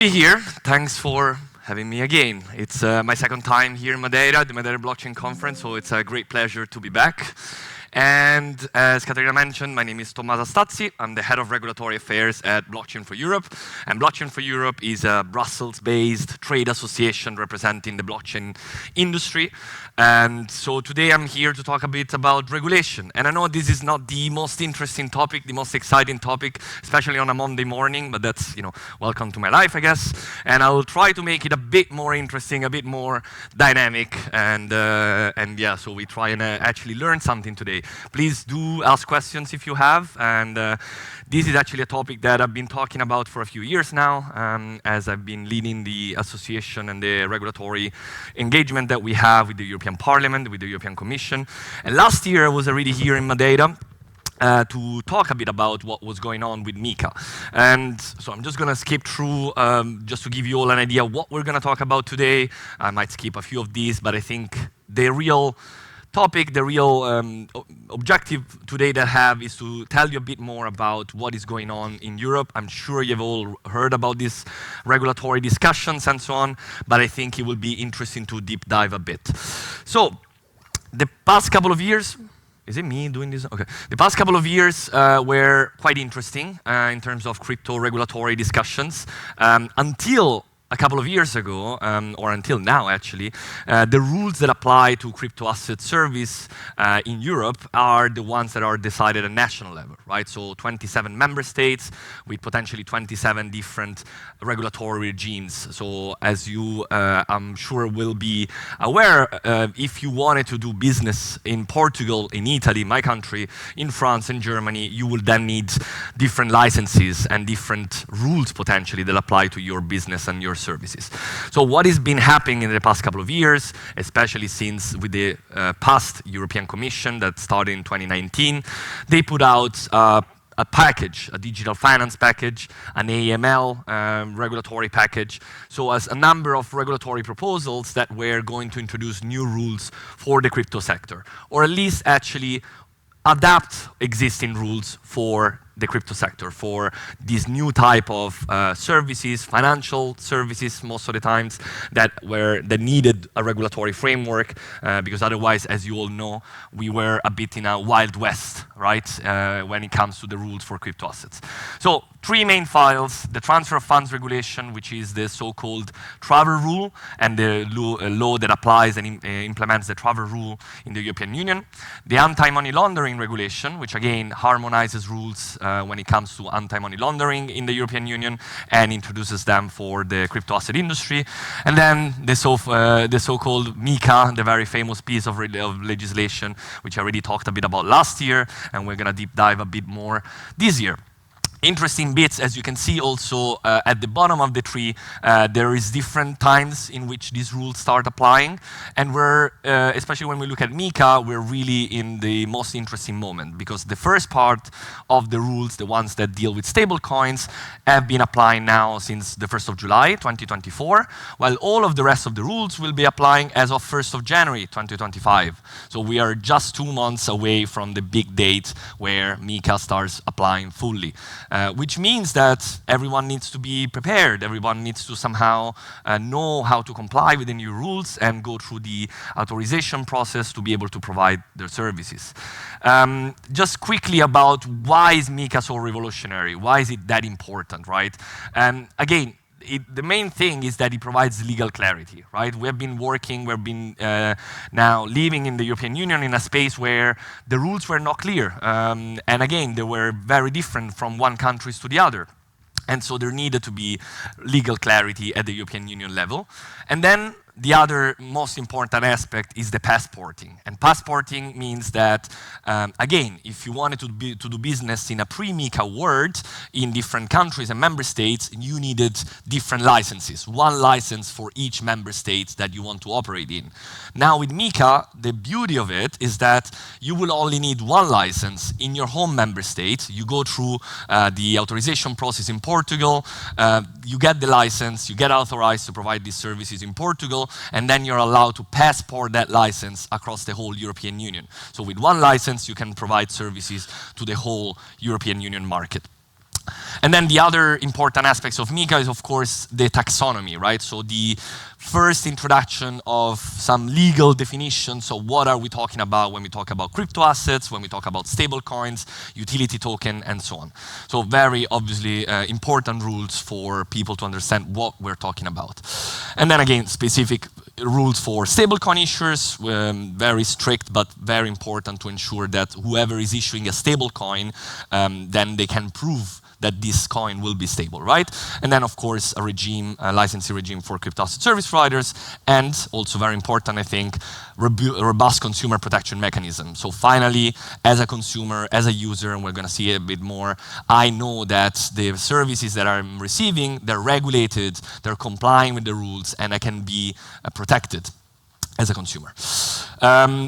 Be here. Thanks for having me again. It's my second time here in Madeira, the Madeira Blockchain Conference, so it's a great pleasure to be back. And as Caterina mentioned, my name is Tommaso Astazi. I'm the head of regulatory affairs at Blockchain for Europe. And Blockchain for Europe is a Brussels-based trade association representing the blockchain industry. And so today I'm here to talk a bit about regulation. And I know this is not the most interesting topic, the most exciting topic, especially on a Monday morning, but that's, welcome to my life, I guess. And I'll try to make it a bit more interesting, a bit more dynamic. And yeah, so we try and actually learn something today. Please do ask questions if you have. And this is actually a topic that I've been talking about for a few years now, as I've been leading the association and the regulatory engagement that we have with the European Parliament, with the European Commission. And last year I was already here in Madeira to talk a bit about what was going on with MiCA. And so I'm just going to skip through just to give you all an idea what we're going to talk about today. I might skip a few of these, but I think the real topic, the real objective today that I have is to tell you a bit more about what is going on in Europe. I'm sure you've all heard about these regulatory discussions and so on, but I think it will be interesting to deep dive a bit. So, the past couple of years, is it me doing this? Okay. The past couple of years were quite interesting in terms of crypto regulatory discussions until a couple of years ago, or until now actually, the rules that apply to crypto asset service in Europe are the ones that are decided at national level, right? So 27 member states with potentially 27 different regulatory regimes. So as you, I'm sure, will be aware, if you wanted to do business in Portugal, in Italy, my country, in France and Germany, you will then need different licenses and different rules potentially that apply to your business and your services. So what has been happening in the past couple of years, especially since with the past European Commission that started in 2019, they put out a package, a digital finance package, an AML regulatory package. So as a number of regulatory proposals that were going to introduce new rules for the crypto sector, or at least actually adapt existing rules for the crypto sector, for these new type of services, financial services most of the times, that needed a regulatory framework, because otherwise, as you all know, we were a bit in a wild west, right, when it comes to the rules for crypto assets. So, three main files: the transfer of funds regulation, which is the so-called travel rule, and the law that applies and implements the travel rule in the European Union; the anti-money laundering regulation, which again harmonizes rules when it comes to anti-money laundering in the European Union and introduces them for the crypto asset industry; and then the so-called MiCA, the very famous piece of legislation, which I already talked a bit about last year, and we're going to deep dive a bit more this year. Interesting bits, as you can see also at the bottom of the tree, there is different times in which these rules start applying, and we're, especially when we look at MiCA, we're really in the most interesting moment, because the first part of the rules, the ones that deal with stable coins, have been applying now since the 1st of July 2024, while all of the rest of the rules will be applying as of 1st of January 2025. So we are just 2 months away from the big date where MiCA starts applying fully. Which means that everyone needs to be prepared. Everyone needs to somehow know how to comply with the new rules and go through the authorization process to be able to provide their services. Just quickly about why is MiCA so revolutionary? Why is it that important, right? Again, the main thing is that it provides legal clarity, right? We've been now living in the European Union in a space where the rules were not clear. And again, they were very different from one country to the other. And so there needed to be legal clarity at the European Union level. And then the other most important aspect is the passporting. And passporting means that, again, if you wanted to do business in a pre-MiCA world in different countries and member states, you needed different licenses, one license for each member state that you want to operate in. Now with MiCA, the beauty of it is that you will only need one license in your home member state. You go through the authorization process in Portugal, you get the license, you get authorized to provide these services in Portugal, and then you're allowed to passport that license across the whole European Union. So with one license, you can provide services to the whole European Union market. And then the other important aspects of MiCA is, of course, the taxonomy, right? So the first introduction of some legal definitions of what are we talking about when we talk about crypto assets, when we talk about stable coins, utility token, and so on. So very obviously important rules for people to understand what we're talking about. And then again, specific rules for stablecoin issuers, very strict but very important to ensure that whoever is issuing a stablecoin, then they can prove that this coin will be stable, right? And then, of course, a regime, a licensing regime for crypto asset service providers, and also very important, I think, robust consumer protection mechanism. So finally, as a consumer, as a user, and we're going to see a bit more, I know that the services that I'm receiving, they're regulated, they're complying with the rules, and I can be protected as a consumer.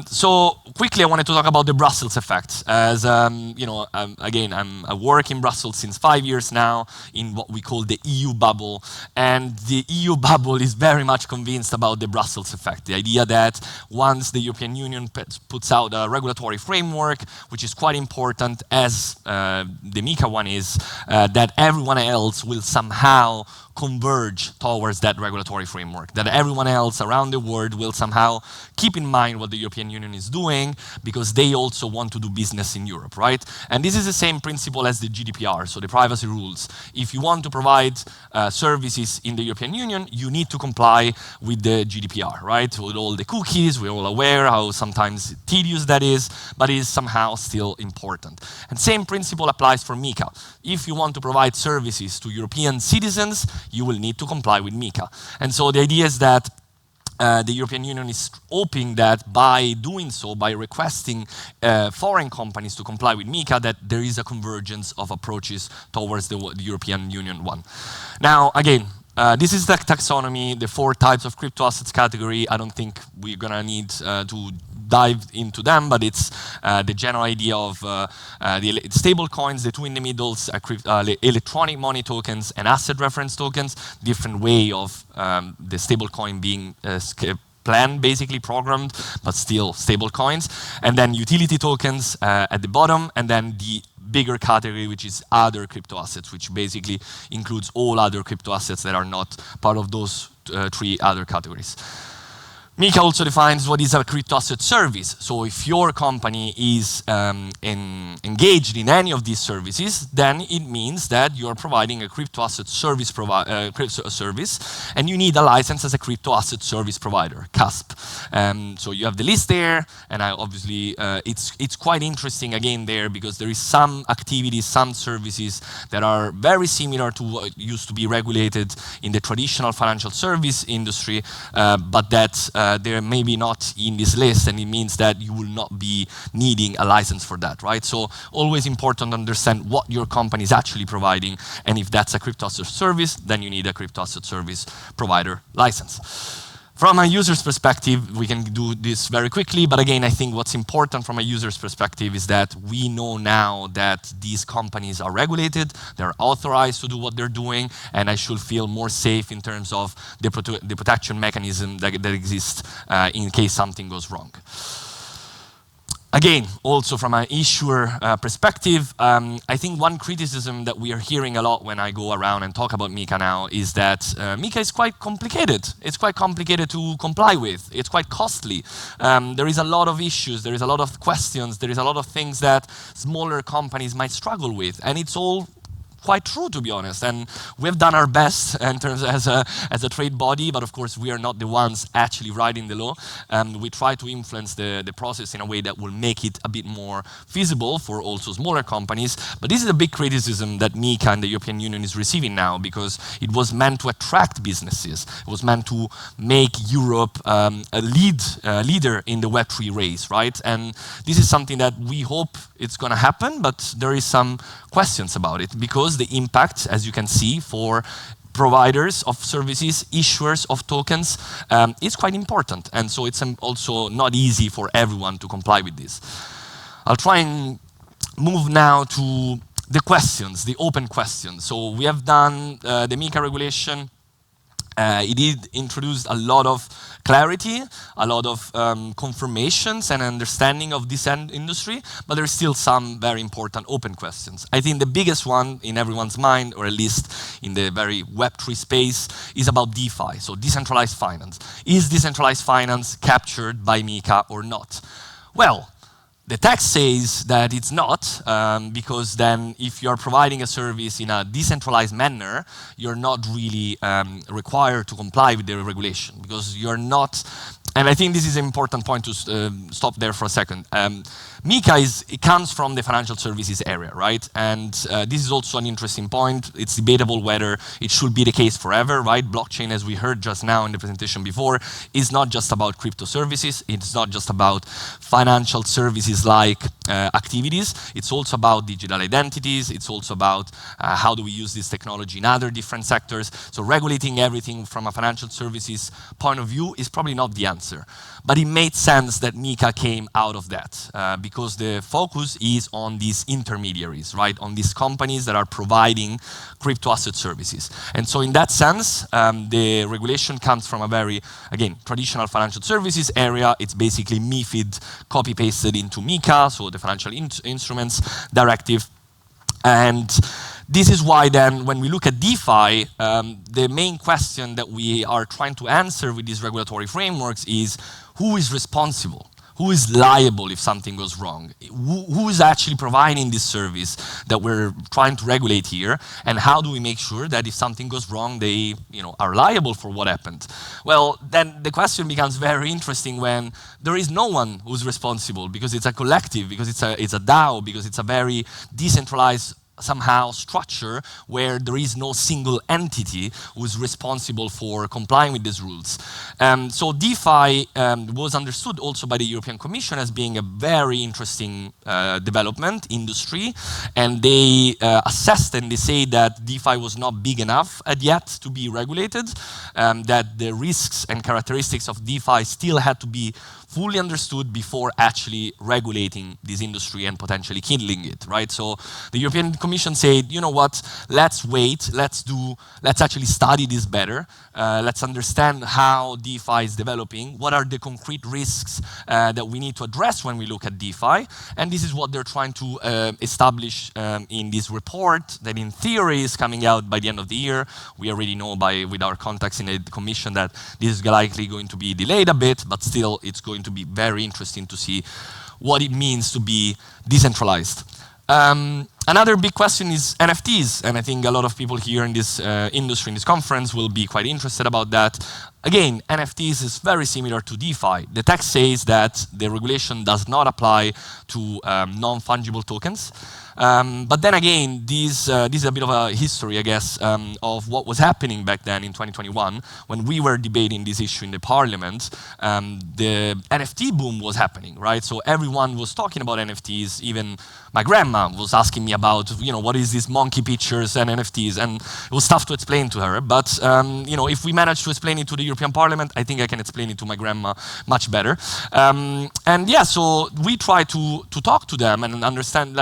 So quickly, I wanted to talk about the Brussels effect. As you know, again, I work in Brussels since 5 years now in what we call the EU bubble, and the EU bubble is very much convinced about the Brussels effect. The idea that once the European Union puts out a regulatory framework, which is quite important, as the MiCA one is, that everyone else will somehow converge towards that regulatory framework, that everyone else around the world will somehow keep in mind what the European Union is doing because they also want to do business in Europe, right? And this is the same principle as the GDPR, so the privacy rules. If you want to provide services in the European Union, you need to comply with the GDPR, right? With all the cookies, we're all aware how sometimes tedious that is, but it is somehow still important. And same principle applies for MiCA. If you want to provide services to European citizens, you will need to comply with MiCA. And so the idea is that the European Union is hoping that by doing so, by requesting foreign companies to comply with MiCA, that there is a convergence of approaches towards the European Union one. Now, again, this is the taxonomy, the 4 types of crypto assets category. I don't think we're gonna need to dive into them, but it's the general idea of the stable coins, the 2 in the middles, electronic money tokens and asset reference tokens, different way of the stable coin being planned, basically programmed, but still stable coins. And then utility tokens at the bottom, and then the bigger category, which is other crypto assets, which basically includes all other crypto assets that are not part of those 3 other categories. MiCA also defines what is a crypto asset service. So if your company is engaged in any of these services, then it means that you're providing a crypto asset service service, and you need a license as a crypto asset service provider, CASP. So you have the list there, and obviously it's quite interesting again there because there is some activities, some services that are very similar to what used to be regulated in the traditional financial service industry, but that they're maybe not in this list, and it means that you will not be needing a license for that, right? So always important to understand what your company is actually providing, and if that's a crypto asset service, then you need a crypto asset service provider license. From a user's perspective, we can do this very quickly, but again, I think what's important from a user's perspective is that we know now that these companies are regulated, they're authorized to do what they're doing, and I should feel more safe in terms of the protection mechanism that exists in case something goes wrong. Again, also from an issuer perspective, I think one criticism that we are hearing a lot when I go around and talk about MiCA now is that MiCA is quite complicated. It's quite complicated to comply with. It's quite costly. There is a lot of issues. There is a lot of questions. There is a lot of things that smaller companies might struggle with, and it's all quite true, to be honest, and we've done our best in terms of as a trade body, but of course we are not the ones actually writing the law. We try to influence the process in a way that will make it a bit more feasible for also smaller companies, but this is a big criticism that MiCA and the European Union is receiving now, because it was meant to attract businesses. It was meant to make Europe a leader in the Web3 race, right? And this is something that we hope it's going to happen, but there is some questions about it, because the impact, as you can see, for providers of services, issuers of tokens, is quite important. And so it's also not easy for everyone to comply with this. I'll try and move now to the questions, the open questions. So we have done the MiCA regulation It did introduce a lot of clarity, a lot of confirmations and understanding of this industry, but there's still some very important open questions. I think the biggest one in everyone's mind, or at least in the very Web3 space, is about DeFi, so decentralized finance. Is decentralized finance captured by MiCA or not? Well, the text says that it's not, because then if you're providing a service in a decentralized manner, you're not really required to comply with the regulation, because you're not, and I think this is an important point to stop there for a second. MiCA it comes from the financial services area, right? And this is also an interesting point. It's debatable whether it should be the case forever, right? Blockchain, as we heard just now in the presentation before, is not just about crypto services. It's not just about financial services-like activities. It's also about digital identities. It's also about how do we use this technology in other different sectors. So regulating everything from a financial services point of view is probably not the answer. But it made sense that MiCA came out of that because the focus is on these intermediaries, right? On these companies that are providing crypto asset services. And so in that sense, the regulation comes from a very, again, traditional financial services area. It's basically MiFID copy-pasted into MiCA, so the Financial Instruments Directive. And this is why then, when we look at DeFi, the main question that we are trying to answer with these regulatory frameworks is, who is responsible? Who is liable if something goes wrong? Who is actually providing this service that we're trying to regulate here? And how do we make sure that if something goes wrong, they are liable for what happened? Well, then the question becomes very interesting when there is no one who's responsible, because it's a collective, because it's a DAO, because it's a very decentralized somehow structure where there is no single entity who's responsible for complying with these rules. So DeFi was understood also by the European Commission as being a very interesting development industry, and they assessed and they say that DeFi was not big enough yet to be regulated, that the risks and characteristics of DeFi still had to be fully understood before actually regulating this industry and potentially killing it, right? So the European Commission said, you know what, let's wait, let's actually study this better, let's understand how DeFi is developing, what are the concrete risks that we need to address when we look at DeFi, and this is what they're trying to establish in this report that in theory is coming out by the end of the year. We already know with our contacts in the Commission that this is likely going to be delayed a bit, but still it's going to be very interesting to see what it means to be decentralized. Another big question is NFTs, and I think a lot of people here in this industry, in this conference, will be quite interested about that. Again, NFTs is very similar to DeFi. The text says that the regulation does not apply to non-fungible tokens. But then again, this is a bit of a history, I guess, of what was happening back then in 2021 when we were debating this issue in the parliament. The NFT boom was happening, right? So everyone was talking about NFTs. Even my grandma was asking me about, what is this monkey pictures and NFTs, and it was tough to explain to her. But if we manage to explain it to the European Parliament, I think I can explain it to my grandma much better. And yeah, so we try to talk to them and understand,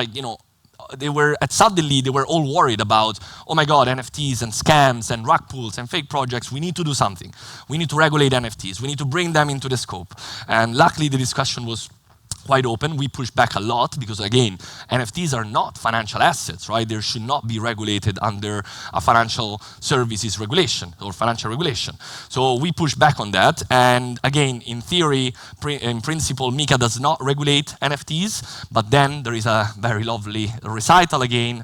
suddenly they were all worried about, oh my God, NFTs and scams and rug pulls and fake projects. We need to do something. We need to regulate NFTs. We need to bring them into the scope. And luckily the discussion was quite open. We pushed back a lot because, again, NFTs are not financial assets, right? They should not be regulated under a financial services regulation or financial regulation. So we pushed back on that. And again, in theory, in principle, MiCA does not regulate NFTs, but then there is a very lovely recital again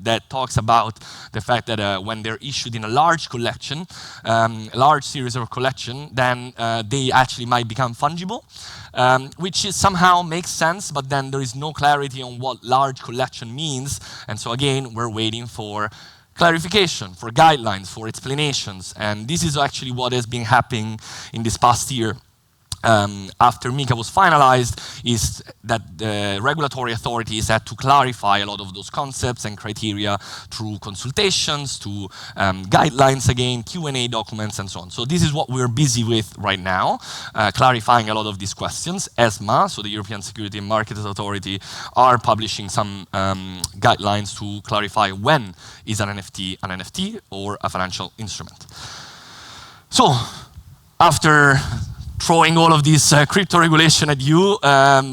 that talks about the fact that when they're issued in a large collection, a large series of collection, then they actually might become fungible. Which is somehow makes sense, but then there is no clarity on what large collection means. And so again, we're waiting for clarification, for guidelines, for explanations. And this is actually what has been happening in this past year. After MiCA was finalized, is that the regulatory authorities had to clarify a lot of those concepts and criteria through consultations, to guidelines again, Q&A documents, and so on. So this is what we're busy with right now, clarifying a lot of these questions. ESMA, so the European Security and Markets Authority, are publishing some guidelines to clarify when is an NFT or a financial instrument. So, after throwing all of this crypto regulation at you,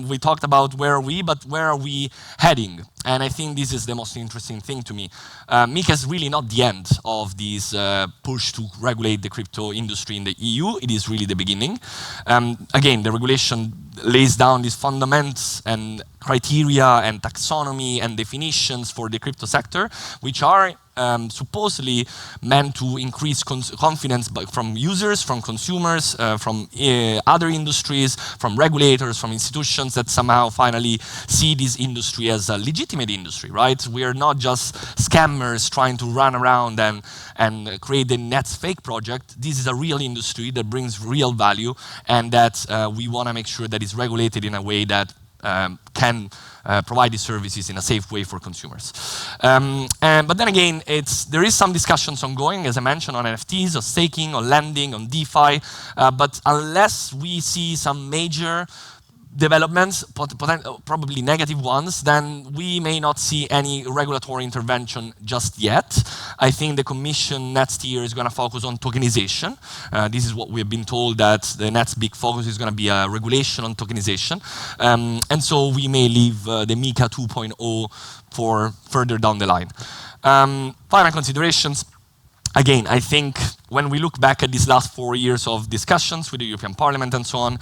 we talked about where are we, but where are we heading? And I think this is the most interesting thing to me. MiCA is really not the end of this push to regulate the crypto industry in the EU. It is really the beginning. Again, the regulation lays down these fundamentals and criteria and taxonomy and definitions for the crypto sector, which are supposedly meant to increase confidence from users, from consumers, from other industries, from regulators, from institutions that somehow finally see this industry as a legitimate industry, right? We are not just scammers trying to run around and create the next fake project. This is a real industry that brings real value, and that we want to make sure that it's regulated in a way that can provide these services in a safe way for consumers. But then again, there is some discussions ongoing, as I mentioned, on NFTs, on staking, on lending, on DeFi, but unless we see some major developments, probably negative ones, then we may not see any regulatory intervention just yet. I think the Commission next year is going to focus on tokenization. This is what we have been told, that the next big focus is going to be a regulation on tokenization. And so we may leave the MiCA 2.0 for further down the line. Final considerations. Again, I think when we look back at these last 4 years of discussions with the European Parliament and so on,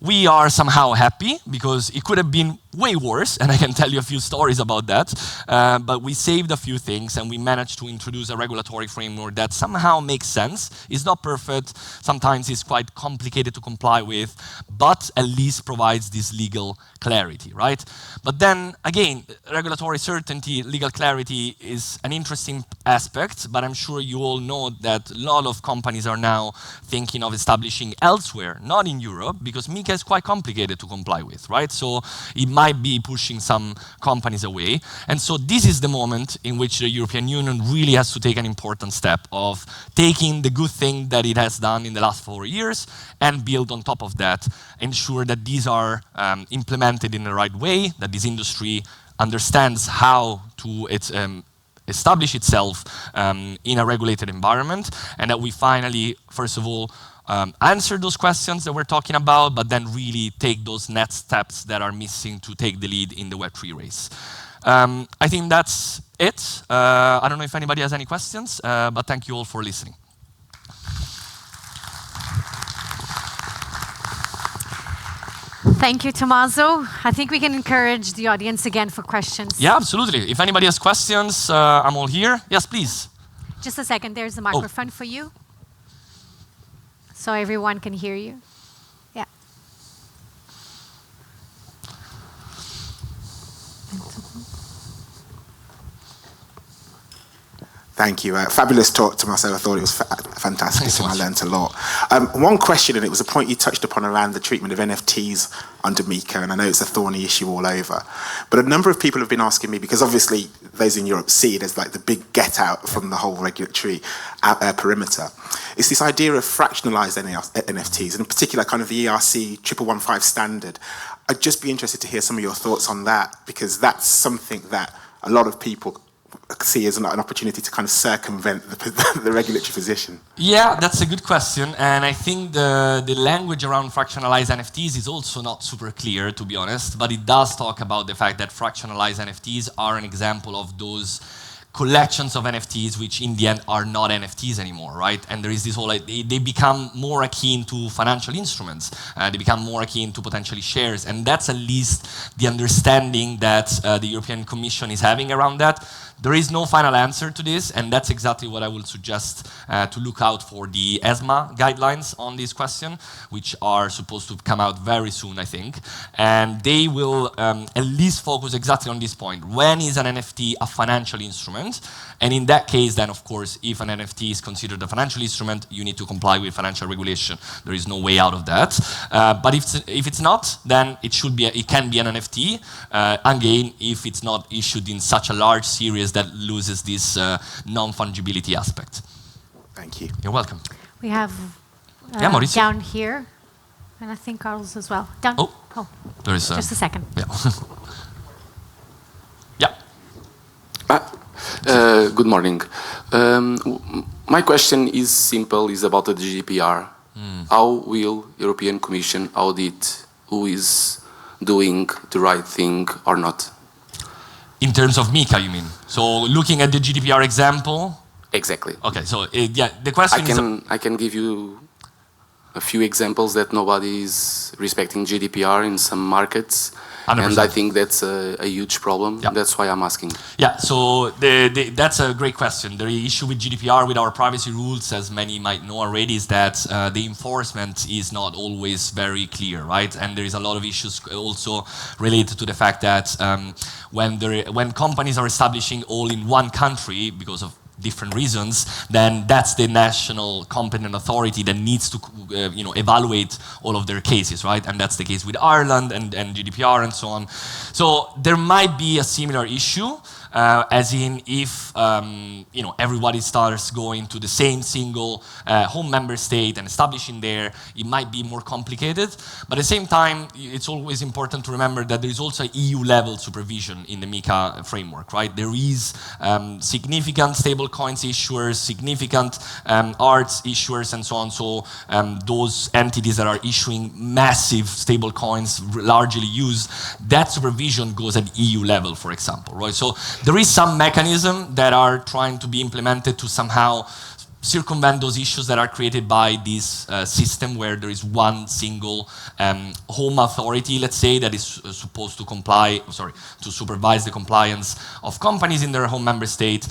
we are somehow happy, because it could have been way worse, and I can tell you a few stories about that. But we saved a few things, and we managed to introduce a regulatory framework that somehow makes sense. It's not perfect. Sometimes it's quite complicated to comply with, but at least provides this legal clarity, right? But then, again, regulatory certainty, legal clarity is an interesting aspect, but I'm sure you all know that a lot of companies are now thinking of establishing elsewhere, not in Europe, because MiCA is quite complicated to comply with, right? So it might be pushing some companies away. And so this is the moment in which the European Union really has to take an important step of taking the good thing that it has done in the last 4 years and build on top of that, ensure that these are implemented in the right way, that this industry understands how to establish itself in a regulated environment, and that we finally, first of all, answer those questions that we're talking about, but then really take those next steps that are missing to take the lead in the Web3 race. I think that's it. I don't know if anybody has any questions, but thank you all for listening. Thank you, Tommaso. I think we can encourage the audience again for questions. Yeah, absolutely. If anybody has questions, I'm all here. Yes, please. Just a second. There's a microphone for you, so everyone can hear you. Yeah. Thank you. Fabulous talk, Tommaso. I thought it was fantastic, and I learned a lot. One question, and it was a point you touched upon around the treatment of NFTs under MiCA, and I know it's a thorny issue all over. But a number of people have been asking me, because obviously those in Europe see it as like the big get out from the whole regulatory perimeter. It's this idea of fractionalized NFTs, and in particular kind of the ERC 1115 standard. I'd just be interested to hear some of your thoughts on that, because that's something that a lot of people see as an opportunity to kind of circumvent the regulatory position? Yeah, that's a good question. And I think the language around fractionalized NFTs is also not super clear, to be honest. But it does talk about the fact that fractionalized NFTs are an example of those collections of NFTs which in the end are not NFTs anymore, right? And there is this whole, they become more akin to financial instruments. They become more akin to potentially shares. And that's at least the understanding that the European Commission is having around that. There is no final answer to this, and that's exactly what I would suggest to look out for the ESMA guidelines on this question, which are supposed to come out very soon, I think. And they will at least focus exactly on this point. When is an NFT a financial instrument? And in that case, then, of course, if an NFT is considered a financial instrument, you need to comply with financial regulation. There is no way out of that. But if it's not, then it can be an NFT. Again, if it's not issued in such a large series that loses this non-fungibility aspect. Thank you. You're welcome. We have down here, and I think Carlos as well. Down. Oh. There is just a second. Yeah. Yeah. Good morning. My question is simple, is about the GDPR. How will European Commission audit who is doing the right thing or not? In terms of MiCA, you mean? So looking at the GDPR example? Exactly. Okay, so yeah, the question is... I can give you a few examples that nobody is respecting GDPR in some markets. 100%. And I think that's a huge problem. Yeah. That's why I'm asking. Yeah, so that's a great question. The issue with GDPR, with our privacy rules, as many might know already, is that the enforcement is not always very clear, right? And there is a lot of issues also related to the fact that when companies are establishing all in one country because of different reasons, then that's the national competent authority that needs to evaluate all of their cases, right? And that's the case with Ireland and GDPR and so on. So there might be a similar issue, as in if everybody starts going to the same single home member state and establishing there, it might be more complicated. But at the same time, it's always important to remember that there is also EU-level supervision in the MiCA framework, right? There is significant stablecoins issuers, significant arts issuers, and so on. So those entities that are issuing massive stablecoins, largely used, that supervision goes at EU level, for example, right? So there is some mechanism that are trying to be implemented to somehow circumvent those issues that are created by this system where there is one single home authority, let's say, that is supposed to to supervise the compliance of companies in their home member state.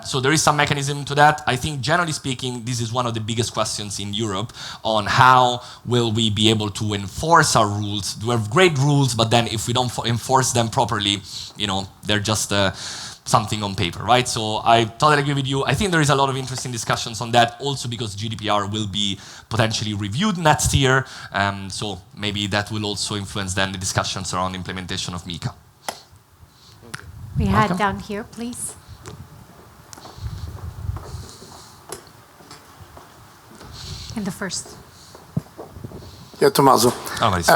So there is some mechanism to that. I think, generally speaking, this is one of the biggest questions in Europe on how will we be able to enforce our rules. We have great rules, but then if we don't enforce them properly, they're just something on paper, right? So I totally agree with you. I think there is a lot of interesting discussions on that, also because GDPR will be potentially reviewed next year. So maybe that will also influence then the discussions around implementation of MiCA. We had down here, please. In the first. Yeah, Tommaso.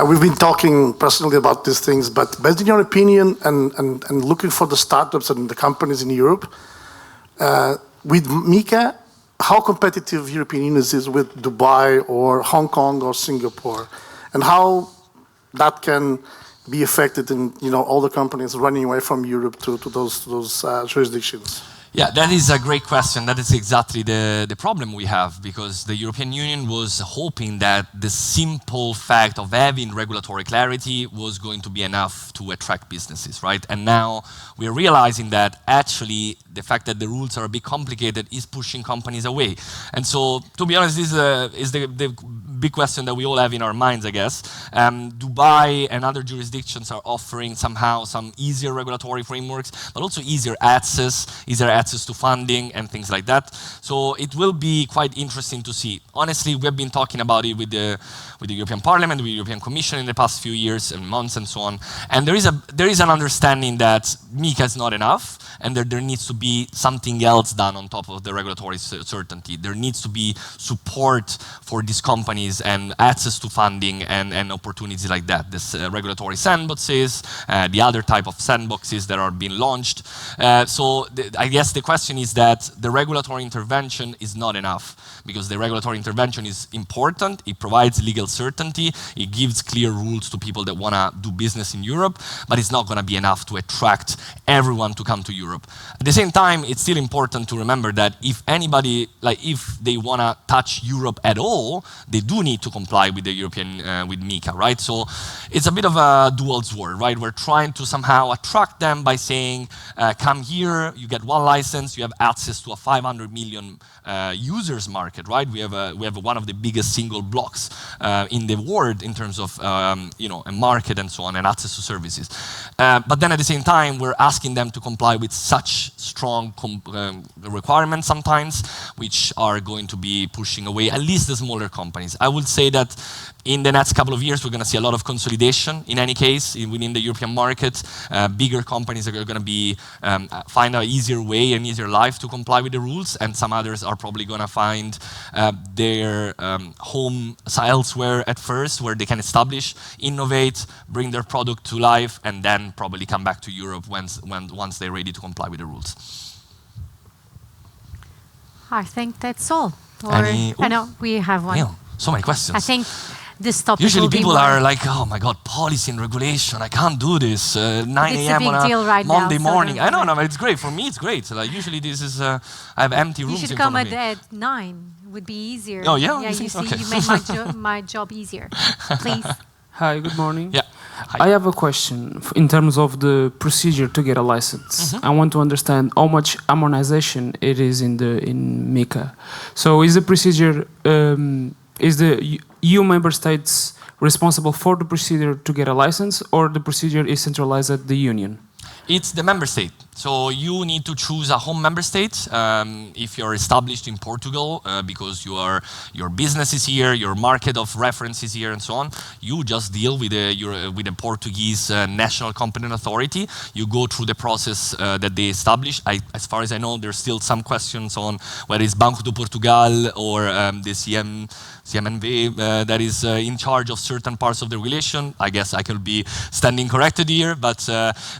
We've been talking personally about these things, but based on your opinion and looking for the startups and the companies in Europe, with MiCA, how competitive European Union is with Dubai or Hong Kong or Singapore, and how that can be affected in all the companies running away from Europe to those jurisdictions? Yeah, that is a great question. That is exactly the problem we have, because the European Union was hoping that the simple fact of having regulatory clarity was going to be enough to attract businesses, right? And now we're realizing that actually the fact that the rules are a bit complicated is pushing companies away. And so, to be honest, this is the big question that we all have in our minds, I guess. Dubai and other jurisdictions are offering somehow some easier regulatory frameworks, but also easier access to funding and things like that. So it will be quite interesting to see. Honestly, we've been talking about it with the European Parliament, with the European Commission in the past few years and months and so on. And there is an understanding that MiCA is not enough, and that there needs to be something else done on top of the regulatory certainty. There needs to be support for these companies and access to funding and opportunities like that. This regulatory sandboxes, the other type of sandboxes that are being launched. So I guess the question is that the regulatory intervention is not enough, because the regulatory intervention is important. It provides legal certainty. It gives clear rules to people that want to do business in Europe, but it's not going to be enough to attract everyone to come to Europe. At the same time, it's still important to remember that if anybody, if they want to touch Europe at all, they do need to comply with the European, with MiCA, right? So it's a bit of a dual sword, right? We're trying to somehow attract them by saying, come here, you get one license, you have access to a 500 million users market, right? We have one of the biggest single blocks in the world in terms of a market and so on, and access to services. But then at the same time, we're asking them to comply with such strong requirements sometimes, which are going to be pushing away at least the smaller companies. I would say that in the next couple of years, we're going to see a lot of consolidation in any case within the European market. Bigger companies are going to be find an easier way, an easier life to comply with the rules, and some others are probably going to find their home elsewhere at first, where they can establish, innovate, bring their product to life, and then probably come back to Europe once they're ready to comply with the rules. I think that's all. I know we have one. Yeah, so many questions. I think this topic Usually will be people more. are like, oh my God, policy and regulation, I can't do this. 9 It's a a.m. big on a deal right now, Monday so morning. don't I know, worry. no, but it's great. For me, it's great. So, like, usually this is, I have empty You rooms should in come front of me. at 9. Would be easier. Oh, yeah? Yeah, You you think? see, Okay. you made my job easier. Please. Hi, good morning. Yeah. Hi. I have a question in terms of the procedure to get a license. I want to understand how much harmonization it is in MiCA. So is the procedure, is the EU member states responsible for the procedure to get a license, or the procedure is centralized at the Union? It's the member state. So you need to choose a home member state if you're established in Portugal because your business is here, your market of reference is here, and so on. You just deal with the Portuguese national competent authority. You go through the process that they establish. As far as I know, there's still some questions on whether it's Banco de Portugal or the CMNV that is in charge of certain parts of the regulation. I guess I could be standing corrected here, but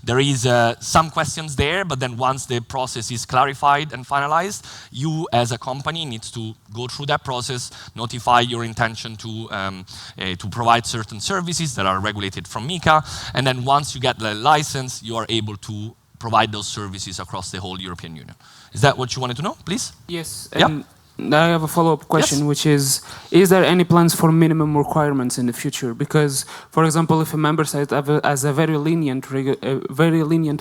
there is some questions there, but then once the process is clarified and finalized, you as a company needs to go through that process, notify your intention to provide certain services that are regulated from MiCA, and then once you get the license, you are able to provide those services across the whole European Union. Is that what you wanted to know, please? Yes. Yeah. I have a follow-up question, Yes. which is there any plans for minimum requirements in the future? Because, for example, if a member state has a very lenient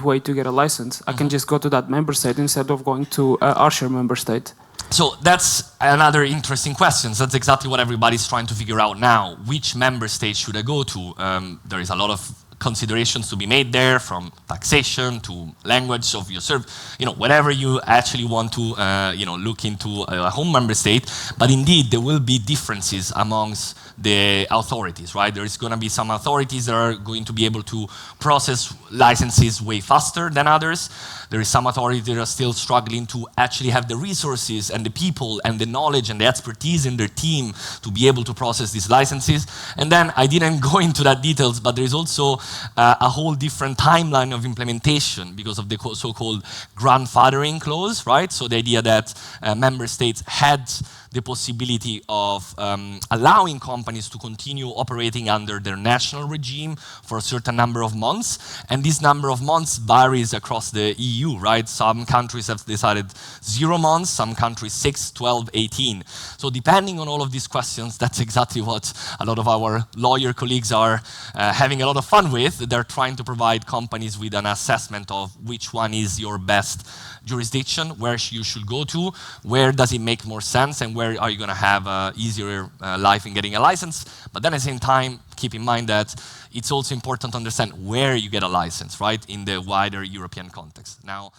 way to get a license, I can just go to that member state instead of going to a harsher member state. So that's another interesting question. That's exactly what everybody's trying to figure out now. Which member state should I go to? There is a lot of considerations to be made there, from taxation to language of your service, whatever you actually want to, look into a home member state. But indeed, there will be differences amongst the authorities, right? There is going to be some authorities that are going to be able to process licenses way faster than others. There is some authorities that are still struggling to actually have the resources and the people and the knowledge and the expertise in their team to be able to process these licenses. And then I didn't go into that details, but there is also a whole different timeline of implementation because of the so-called grandfathering clause, right? So the idea that member states had the possibility of allowing companies to continue operating under their national regime for a certain number of months. And this number of months varies across the EU, right? Some countries have decided 0 months, some countries 6, 12, 18. So depending on all of these questions, that's exactly what a lot of our lawyer colleagues are having a lot of fun with. They're trying to provide companies with an assessment of which one is your best jurisdiction, where you should go to, where does it make more sense, and where are you going to have an easier life in getting a license. But then at the same time, keep in mind that it's also important to understand where you get a license, right, in the wider European context. Now,